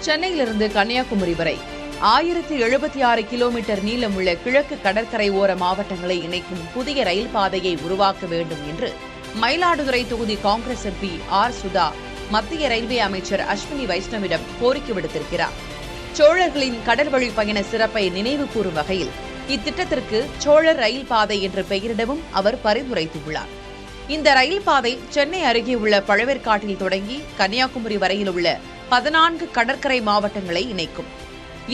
சென்னையிலிருந்து கன்னியாகுமரி வரை 1076 கிலோமீட்டர் நீளமுள்ள கிழக்கு கடற்கரை ஓர மாவட்டங்களை இணைக்கும் புதிய ரயில் பாதையை உருவாக்க வேண்டும் என்று மயிலாடுதுறை தொகுதி காங்கிரஸ் எம்பி ஆர் சுதா மத்திய ரயில்வே அமைச்சர் அஸ்வினி வைஷ்ணவிடம் கோரிக்கை விடுத்திருக்கிறார். சோழர்களின் கடல்வழி பயண சிறப்பை நினைவு கூறும் வகையில் இத்திட்டத்திற்கு சோழர் ரயில் பாதை என்ற பெயரிடவும் அவர் பரிந்துரைத்துள்ளார். இந்த ரயில் பாதை சென்னை அருகே உள்ள பழவேற்காட்டில் தொடங்கி கன்னியாகுமரி வரையில் உள்ள 14 கடற்கரை மாவட்டங்களை இணைக்கும்.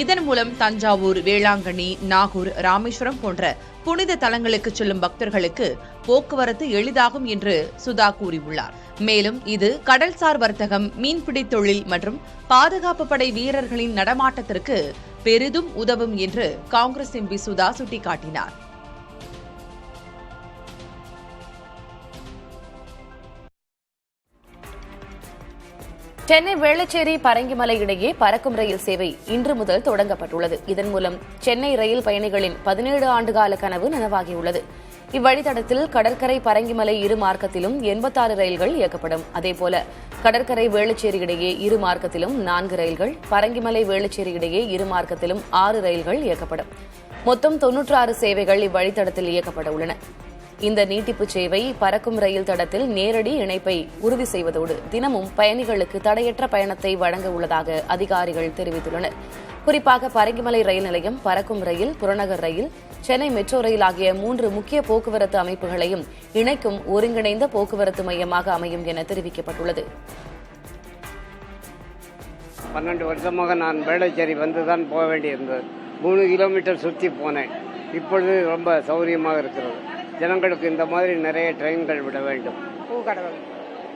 இதன் மூலம் தஞ்சாவூர், வேளாங்கண்ணி, நாகூர், ராமேஸ்வரம் போன்ற புனித தலங்களுக்கு செல்லும் பக்தர்களுக்கு போக்குவரத்து எளிதாகும் என்று சுதா கூறியுள்ளார். மேலும் இது கடல்சார் வர்த்தகம், மீன்பிடி தொழில் மற்றும் பாதுகாப்பு படை வீரர்களின் நடமாட்டத்திற்கு பெரிதும் உதவும் என்று காங்கிரஸ் எம்பி சுதா சுட்டிக்காட்டினார். சென்னை வேளச்சேரி பரங்கிமலை இடையே பறக்கும் ரயில் சேவை இன்று முதல் தொடங்கப்பட்டுள்ளது. இதன் மூலம் சென்னை ரயில் பயணிகளின் 17 ஆண்டுகால கனவு நனவாகியுள்ளது. இவ்வழித்தடத்தில் கடற்கரை பரங்கிமலை இரு மார்க்கத்திலும் 86 ரயில்கள் இயக்கப்படும். அதேபோல கடற்கரை வேளச்சேரி இடையே இரு மார்க்கத்திலும் 4 ரயில்கள், பரங்கிமலை வேளச்சேரி இடையே இரு மார்க்கத்திலும் 6 ரயில்கள் இயக்கப்படும். மொத்தம் 96 சேவைகள் இவ்வழித்தடத்தில் இயக்கப்பட உள்ளன. இந்த நீட்டிப்பு சேவை பறக்கும் ரயில் தடத்தில் நேரடி இணைப்பை உறுதி செய்வதோடு தினமும் பயணிகளுக்கு தடையற்ற பயணத்தை வழங்க உள்ளதாக அதிகாரிகள் தெரிவித்துள்ளனர். குறிப்பாக பரங்கிமலை ரயில் நிலையம், பறக்கும் ரயில், புறநகர் ரயில், சென்னை மெட்ரோ ரயில் ஆகிய 3 முக்கிய போக்குவரத்து அமைப்புகளையும் இணைக்கும் ஒருங்கிணைந்த போக்குவரத்து மையமாக அமையும் என தெரிவிக்கப்பட்டுள்ளது. 12 வருஷமாக நான் வேளச்சேரி வந்துதான் போக வேண்டியிருந்தது. 3 கிலோமீட்டர் சுற்றி போனேன். இப்பொழுது ரொம்ப சௌகரியமாக இருக்கிறது. ஜனங்களுக்கு இந்த மாதிரி நிறைய ட்ரெயின்கள் விட வேண்டும். பூக்கடவுள்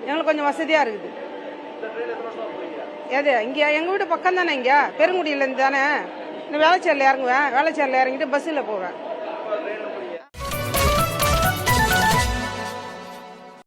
எங்களுக்கு கொஞ்சம் வசதியாக இருக்குது. எது இங்கே எங்கள் வீடு பக்கம் தானே, இங்கே பெருங்குடியிலேருந்து தானே. வேளச்சேரியில் இறங்குவேன், வேளச்சேரியில் இறங்கிட்டு பஸ்ஸில் போவேன்.